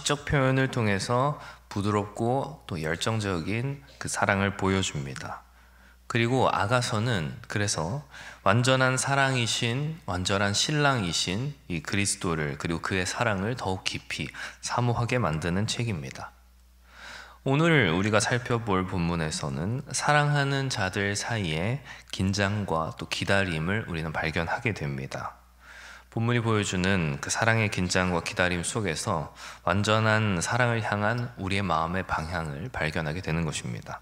극적 표현을 통해서 부드럽고 또 열정적인 그 사랑을 보여줍니다. 그리고 아가서는 그래서 완전한 사랑이신, 완전한 신랑이신 이 그리스도를, 그리고 그의 사랑을 더욱 깊이 사모하게 만드는 책입니다. 오늘 우리가 살펴볼 본문에서는 사랑하는 자들 사이에 긴장과 또 기다림을 우리는 발견하게 됩니다. 본문이 보여주는 그 사랑의 긴장과 기다림 속에서 완전한 사랑을 향한 우리의 마음의 방향을 발견하게 되는 것입니다.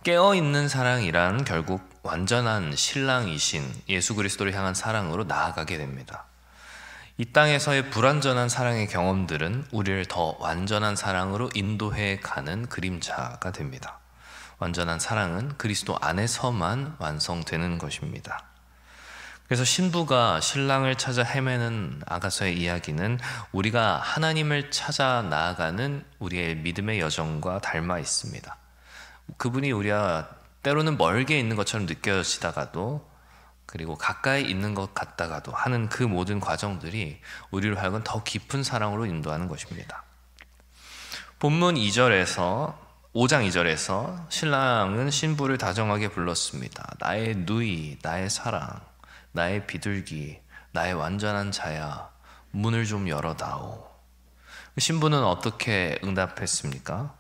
깨어있는 사랑이란 결국 완전한 신랑이신 예수 그리스도를 향한 사랑으로 나아가게 됩니다. 이 땅에서의 불완전한 사랑의 경험들은 우리를 더 완전한 사랑으로 인도해 가는 그림자가 됩니다. 완전한 사랑은 그리스도 안에서만 완성되는 것입니다. 그래서 신부가 신랑을 찾아 헤매는 아가서의 이야기는 우리가 하나님을 찾아 나아가는 우리의 믿음의 여정과 닮아 있습니다. 그분이 우리가 때로는 멀게 있는 것처럼 느껴지다가도, 그리고 가까이 있는 것 같다가도 하는 그 모든 과정들이 우리를 하여금 더 깊은 사랑으로 인도하는 것입니다. 본문 5장 2절에서 신랑은 신부를 다정하게 불렀습니다. 나의 누이, 나의 사랑, 나의 비둘기, 나의 완전한 자야, 문을 좀 열어다오. 신부는 어떻게 응답했습니까?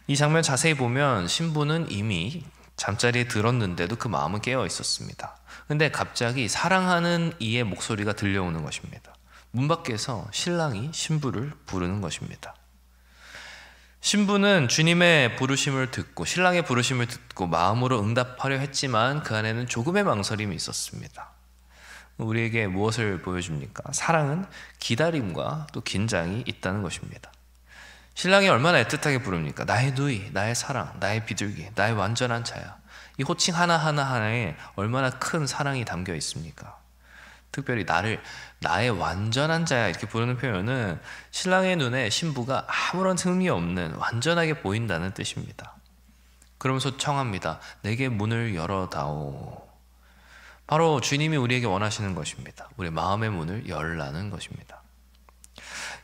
이 장면 자세히 보면 신부는 이미 잠자리에 들었는데도 그 마음은 깨어 있었습니다. 근데 갑자기 사랑하는 이의 목소리가 들려오는 것입니다. 문 밖에서 신랑이 신부를 부르는 것입니다. 신부는 주님의 부르심을 듣고, 신랑의 부르심을 듣고 마음으로 응답하려 했지만 그 안에는 조금의 망설임이 있었습니다. 우리에게 무엇을 보여줍니까? 사랑은 기다림과 또 긴장이 있다는 것입니다. 신랑이 얼마나 애틋하게 부릅니까? 나의 누이, 나의 사랑, 나의 비둘기, 나의 완전한 자야. 이 호칭 하나하나에 얼마나 큰 사랑이 담겨 있습니까? 특별히 나의 완전한 자야 이렇게 부르는 표현은 신랑의 눈에 신부가 아무런 흠이 없는 완전하게 보인다는 뜻입니다. 그러면서 청합니다. 내게 문을 열어다오. 바로 주님이 우리에게 원하시는 것입니다. 우리의 마음의 문을 열라는 것입니다.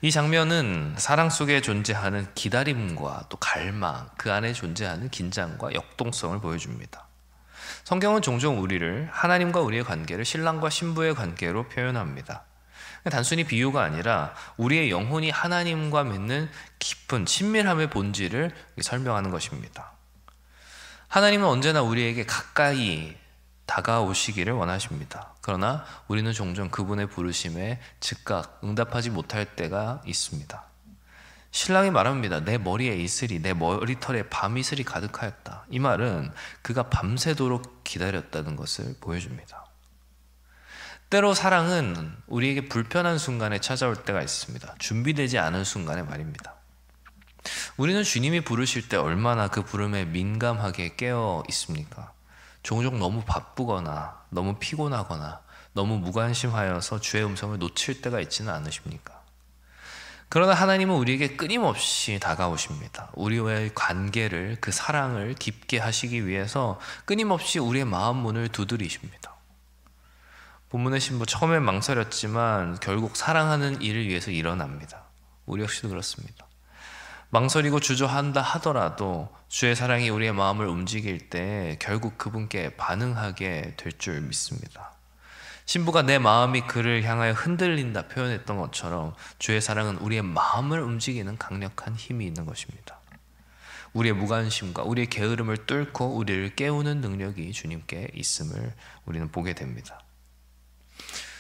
이 장면은 사랑 속에 존재하는 기다림과 또 갈망, 그 안에 존재하는 긴장과 역동성을 보여줍니다. 성경은 종종 우리를, 하나님과 우리의 관계를 신랑과 신부의 관계로 표현합니다. 단순히 비유가 아니라 우리의 영혼이 하나님과 맺는 깊은 친밀함의 본질을 설명하는 것입니다. 하나님은 언제나 우리에게 가까이 다가오시기를 원하십니다. 그러나 우리는 종종 그분의 부르심에 즉각 응답하지 못할 때가 있습니다. 신랑이 말합니다. 내 머리에 이슬이, 내 머리털에 밤이슬이 가득하였다. 이 말은 그가 밤새도록 기다렸다는 것을 보여줍니다. 때로 사랑은 우리에게 불편한 순간에 찾아올 때가 있습니다. 준비되지 않은 순간에 말입니다. 우리는 주님이 부르실 때 얼마나 그 부름에 민감하게 깨어 있습니까? 종종 너무 바쁘거나 너무 피곤하거나 너무 무관심하여서 주의 음성을 놓칠 때가 있지는 않으십니까? 그러나 하나님은 우리에게 끊임없이 다가오십니다. 우리와의 관계를, 그 사랑을 깊게 하시기 위해서 끊임없이 우리의 마음 문을 두드리십니다. 본문의 신부 처음엔 망설였지만 결국 사랑하는 일을 위해서 일어납니다. 우리 역시도 그렇습니다. 망설이고 주저한다 하더라도 주의 사랑이 우리의 마음을 움직일 때 결국 그분께 반응하게 될 줄 믿습니다. 신부가 내 마음이 그를 향하여 흔들린다 표현했던 것처럼 주의 사랑은 우리의 마음을 움직이는 강력한 힘이 있는 것입니다. 우리의 무관심과 우리의 게으름을 뚫고 우리를 깨우는 능력이 주님께 있음을 우리는 보게 됩니다.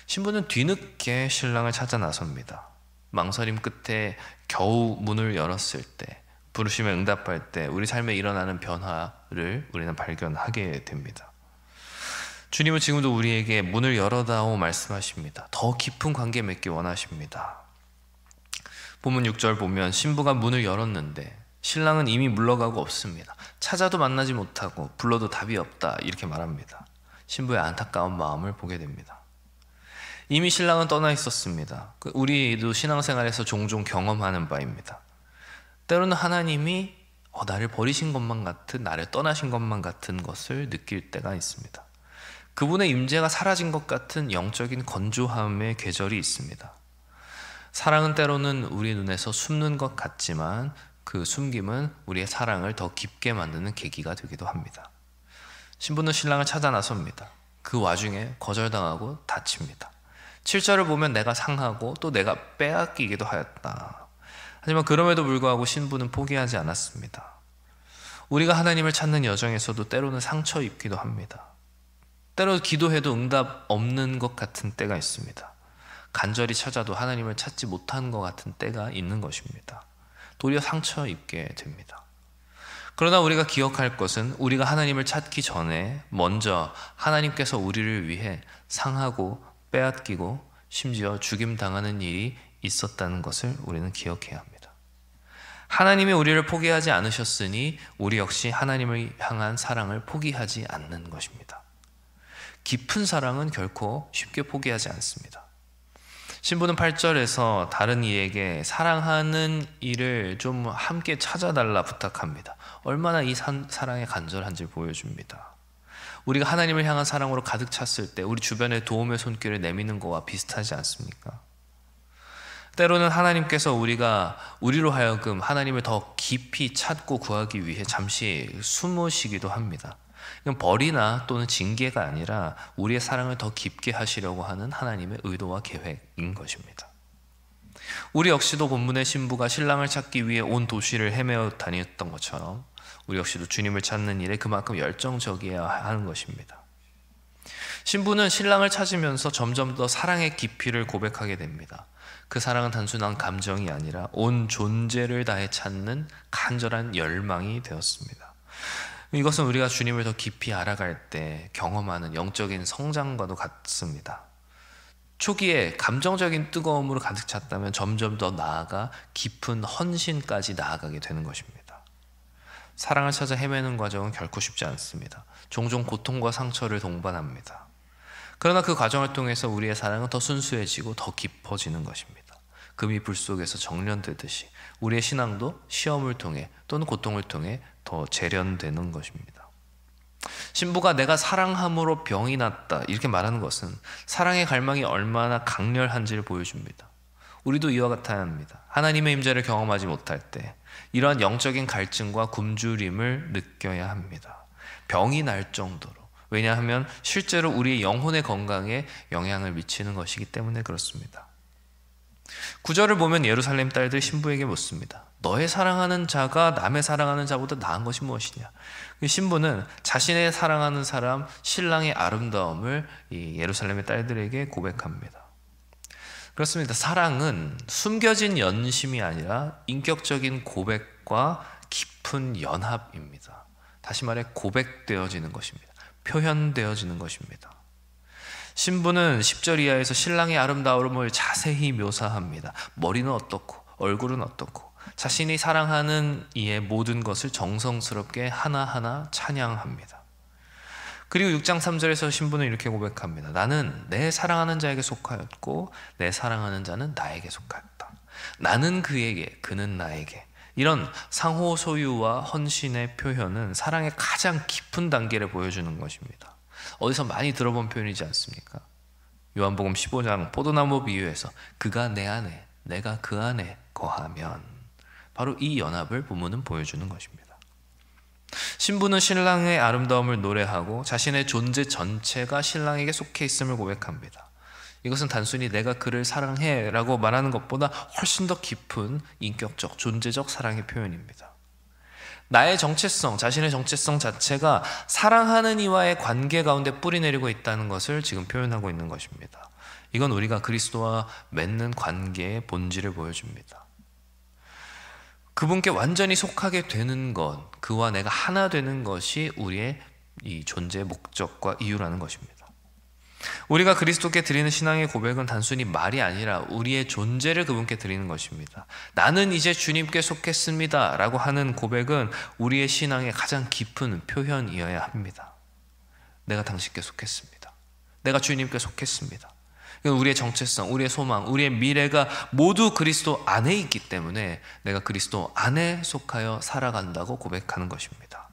신부는 뒤늦게 신랑을 찾아 나섭니다. 망설임 끝에 겨우 문을 열었을 때, 부르심에 응답할 때 우리 삶에 일어나는 변화를 우리는 발견하게 됩니다. 주님은 지금도 우리에게 문을 열어다오 말씀하십니다. 더 깊은 관계 맺기 원하십니다. 본문 6절 보면 신부가 문을 열었는데 신랑은 이미 물러가고 없습니다. 찾아도 만나지 못하고 불러도 답이 없다 이렇게 말합니다. 신부의 안타까운 마음을 보게 됩니다. 이미 신랑은 떠나 있었습니다. 우리도 신앙생활에서 종종 경험하는 바입니다. 때로는 하나님이 나를 버리신 것만 같은, 나를 떠나신 것만 같은 것을 느낄 때가 있습니다. 그분의 임재가 사라진 것 같은 영적인 건조함의 계절이 있습니다. 사랑은 때로는 우리 눈에서 숨는 것 같지만 그 숨김은 우리의 사랑을 더 깊게 만드는 계기가 되기도 합니다. 신부는 신랑을 찾아 나섭니다. 그 와중에 거절당하고 다칩니다. 7절을 보면 내가 상하고 또 내가 빼앗기기도 하였다. 하지만 그럼에도 불구하고 신부는 포기하지 않았습니다. 우리가 하나님을 찾는 여정에서도 때로는 상처 입기도 합니다. 때로 기도해도 응답 없는 것 같은 때가 있습니다. 간절히 찾아도 하나님을 찾지 못한 것 같은 때가 있는 것입니다. 도리어 상처 입게 됩니다. 그러나 우리가 기억할 것은 우리가 하나님을 찾기 전에 먼저 하나님께서 우리를 위해 상하고 빼앗기고 심지어 죽임당하는 일이 있었다는 것을 우리는 기억해야 합니다. 하나님이 우리를 포기하지 않으셨으니 우리 역시 하나님을 향한 사랑을 포기하지 않는 것입니다. 깊은 사랑은 결코 쉽게 포기하지 않습니다. 신부는 8절에서 다른 이에게 사랑하는 이를 좀 함께 찾아달라 부탁합니다. 얼마나 이 사랑의 간절한지를 보여줍니다. 우리가 하나님을 향한 사랑으로 가득 찼을 때 우리 주변에 도움의 손길을 내미는 것과 비슷하지 않습니까? 때로는 하나님께서 우리로 하여금 하나님을 더 깊이 찾고 구하기 위해 잠시 숨으시기도 합니다. 이건 벌이나 또는 징계가 아니라 우리의 사랑을 더 깊게 하시려고 하는 하나님의 의도와 계획인 것입니다. 우리 역시도 본문의 신부가 신랑을 찾기 위해 온 도시를 헤매어 다녔던 것처럼 우리 역시도 주님을 찾는 일에 그만큼 열정적이어야 하는 것입니다. 신부는 신랑을 찾으면서 점점 더 사랑의 깊이를 고백하게 됩니다. 그 사랑은 단순한 감정이 아니라 온 존재를 다해 찾는 간절한 열망이 되었습니다. 이것은 우리가 주님을 더 깊이 알아갈 때 경험하는 영적인 성장과도 같습니다. 초기에 감정적인 뜨거움으로 가득 찼다면 점점 더 나아가 깊은 헌신까지 나아가게 되는 것입니다. 사랑을 찾아 헤매는 과정은 결코 쉽지 않습니다. 종종 고통과 상처를 동반합니다. 그러나 그 과정을 통해서 우리의 사랑은 더 순수해지고 더 깊어지는 것입니다. 금이 불 속에서 정련되듯이 우리의 신앙도 시험을 통해 또는 고통을 통해 더 재련되는 것입니다. 신부가 내가 사랑함으로 병이 났다 이렇게 말하는 것은 사랑의 갈망이 얼마나 강렬한지를 보여줍니다. 우리도 이와 같아야 합니다. 하나님의 임재를 경험하지 못할 때 이러한 영적인 갈증과 굶주림을 느껴야 합니다. 병이 날 정도로. 왜냐하면 실제로 우리의 영혼의 건강에 영향을 미치는 것이기 때문에 그렇습니다. 9절을 보면 예루살렘 딸들 신부에게 묻습니다. 너의 사랑하는 자가 남의 사랑하는 자보다 나은 것이 무엇이냐? 신부는 자신의 사랑하는 사람 신랑의 아름다움을 이 예루살렘의 딸들에게 고백합니다. 그렇습니다. 사랑은 숨겨진 연심이 아니라 인격적인 고백과 깊은 연합입니다. 다시 말해 고백되어지는 것입니다. 표현되어지는 것입니다. 신부는 10절 이하에서 신랑의 아름다움을 자세히 묘사합니다. 머리는 어떻고 얼굴은 어떻고 자신이 사랑하는 이의 모든 것을 정성스럽게 하나하나 찬양합니다. 그리고 6장 3절에서 신부는 이렇게 고백합니다. 나는 내 사랑하는 자에게 속하였고 내 사랑하는 자는 나에게 속하였다. 나는 그에게 그는 나에게. 이런 상호 소유와 헌신의 표현은 사랑의 가장 깊은 단계를 보여주는 것입니다. 어디서 많이 들어본 표현이지 않습니까? 요한복음 15장 포도나무 비유에서 그가 내 안에 내가 그 안에 거하면 바로 이 연합을 본문은 보여주는 것입니다. 신부는 신랑의 아름다움을 노래하고 자신의 존재 전체가 신랑에게 속해 있음을 고백합니다. 이것은 단순히 내가 그를 사랑해 라고 말하는 것보다 훨씬 더 깊은 인격적, 존재적 사랑의 표현입니다. 나의 정체성, 자신의 정체성 자체가 사랑하는 이와의 관계 가운데 뿌리내리고 있다는 것을 지금 표현하고 있는 것입니다. 이건 우리가 그리스도와 맺는 관계의 본질을 보여줍니다. 그분께 완전히 속하게 되는 것, 그와 내가 하나 되는 것이 우리의 이 존재의 목적과 이유라는 것입니다. 우리가 그리스도께 드리는 신앙의 고백은 단순히 말이 아니라 우리의 존재를 그분께 드리는 것입니다. 나는 이제 주님께 속했습니다 라고 하는 고백은 우리의 신앙의 가장 깊은 표현이어야 합니다. 내가 당신께 속했습니다. 내가 주님께 속했습니다. 이건 우리의 정체성, 우리의 소망, 우리의 미래가 모두 그리스도 안에 있기 때문에 내가 그리스도 안에 속하여 살아간다고 고백하는 것입니다.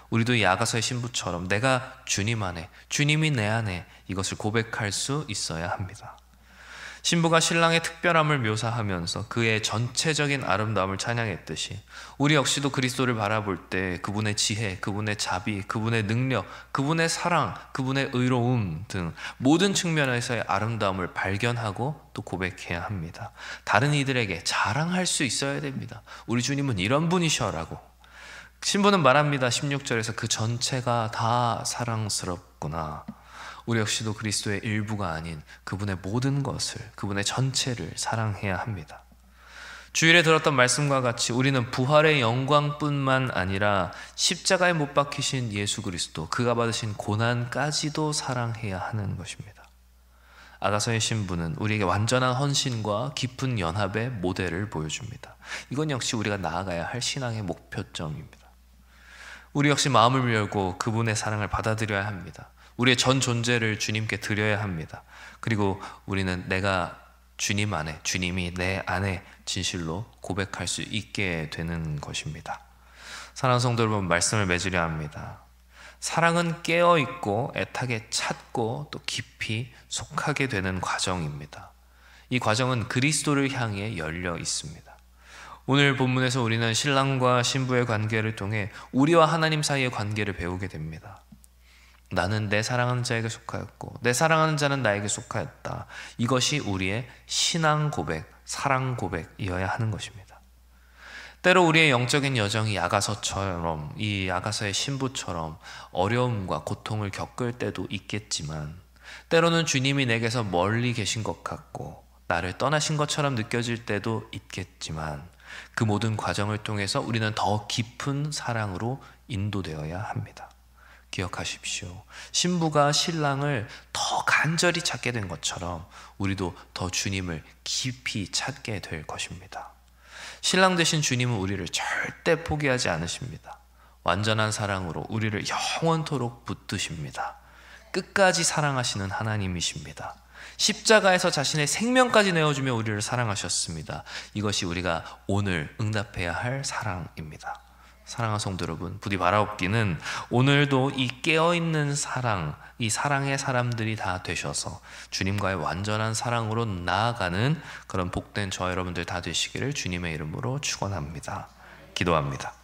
우리도 이 아가서의 신부처럼 내가 주님 안에, 주님이 내 안에 이것을 고백할 수 있어야 합니다. 신부가 신랑의 특별함을 묘사하면서 그의 전체적인 아름다움을 찬양했듯이 우리 역시도 그리스도를 바라볼 때 그분의 지혜, 그분의 자비, 그분의 능력, 그분의 사랑, 그분의 의로움 등 모든 측면에서의 아름다움을 발견하고 또 고백해야 합니다. 다른 이들에게 자랑할 수 있어야 됩니다. 우리 주님은 이런 분이셔라고. 신부는 말합니다. 16절에서 그 전체가 다 사랑스럽구나. 우리 역시도 그리스도의 일부가 아닌 그분의 모든 것을, 그분의 전체를 사랑해야 합니다. 주일에 들었던 말씀과 같이 우리는 부활의 영광뿐만 아니라 십자가에 못 박히신 예수 그리스도, 그가 받으신 고난까지도 사랑해야 하는 것입니다. 아가서의 신부는 우리에게 완전한 헌신과 깊은 연합의 모델을 보여줍니다. 이건 역시 우리가 나아가야 할 신앙의 목표점입니다. 우리 역시 마음을 열고 그분의 사랑을 받아들여야 합니다. 우리의 전 존재를 주님께 드려야 합니다. 그리고 우리는 내가 주님 안에, 주님이 내 안에 진실로 고백할 수 있게 되는 것입니다. 사랑하는 성도 여러분, 말씀을 맺으려 합니다. 사랑은 깨어있고 애타게 찾고 또 깊이 속하게 되는 과정입니다. 이 과정은 그리스도를 향해 열려 있습니다. 오늘 본문에서 우리는 신랑과 신부의 관계를 통해 우리와 하나님 사이의 관계를 배우게 됩니다. 나는 내 사랑하는 자에게 속하였고 내 사랑하는 자는 나에게 속하였다. 이것이 우리의 신앙 고백, 사랑 고백이어야 하는 것입니다. 때로 우리의 영적인 여정이 아가서처럼, 이 아가서의 신부처럼 어려움과 고통을 겪을 때도 있겠지만, 때로는 주님이 내게서 멀리 계신 것 같고 나를 떠나신 것처럼 느껴질 때도 있겠지만, 그 모든 과정을 통해서 우리는 더 깊은 사랑으로 인도되어야 합니다. 기억하십시오. 신부가 신랑을 더 간절히 찾게 된 것처럼 우리도 더 주님을 깊이 찾게 될 것입니다. 신랑 되신 주님은 우리를 절대 포기하지 않으십니다. 완전한 사랑으로 우리를 영원토록 붙드십니다. 끝까지 사랑하시는 하나님이십니다. 십자가에서 자신의 생명까지 내어주며 우리를 사랑하셨습니다. 이것이 우리가 오늘 응답해야 할 사랑입니다. 사랑하는 성도 여러분, 부디 바라옵기는 오늘도 이 깨어있는 사랑, 이 사랑의 사람들이 다 되셔서 주님과의 완전한 사랑으로 나아가는 그런 복된 저와 여러분들 다 되시기를 주님의 이름으로 축원합니다. 기도합니다.